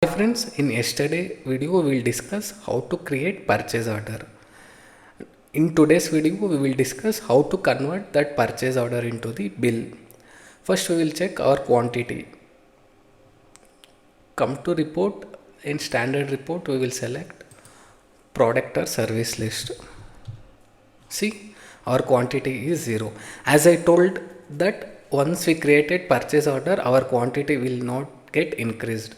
Hi friends, in yesterday video we will discuss how to create purchase order. In today's video we will discuss how to convert that purchase order into the bill. First we will check our quantity. Come to report. In standard report we will select product or service list. See, our quantity is 0. As I told that once we created purchase order, our quantity will not get increased.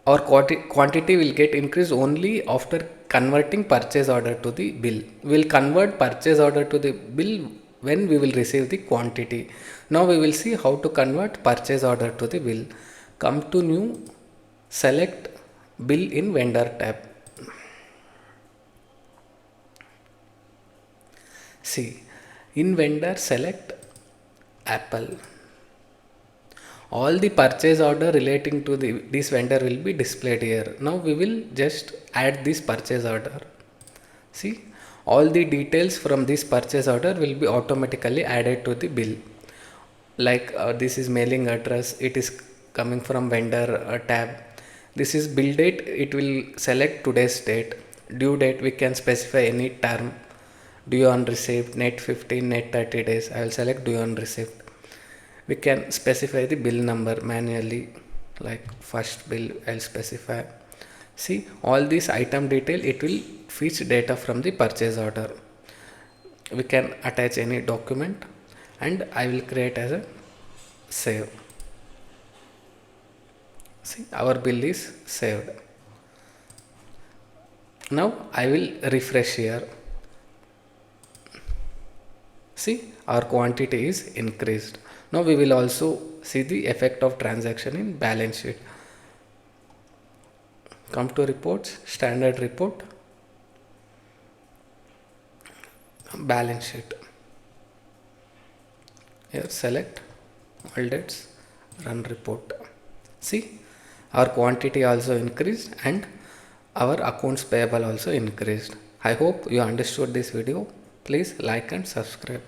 Our quantity will get increased only after converting purchase order to the bill. We will convert purchase order to the bill when we will receive the quantity. Now we will see how to convert purchase order to the bill. Come to new, select bill in vendor tab. See, in vendor select Apple. All the purchase order relating to this vendor will be displayed here. Now we will just add this purchase order. See, all the details from this purchase order will be automatically added to the bill. Like this is mailing address, it is coming from vendor tab. This is bill date, it will select today's date. Due date, we can specify any term. Due on receipt, net 15, net 30 days. I will select due on receipt. We can specify the bill number manually, like first bill I'll specify. See, all this item detail, it will fetch data from the purchase order. We can attach any document and I will create as a save. See, our bill is saved. Now I will refresh here. See, our quantity is increased. Now we will also see the effect of transaction in balance sheet. Come to reports, standard report, balance sheet. Here select all dates, run report. See, our quantity also increased and our accounts payable also increased. I hope you understood this video. Please like and subscribe.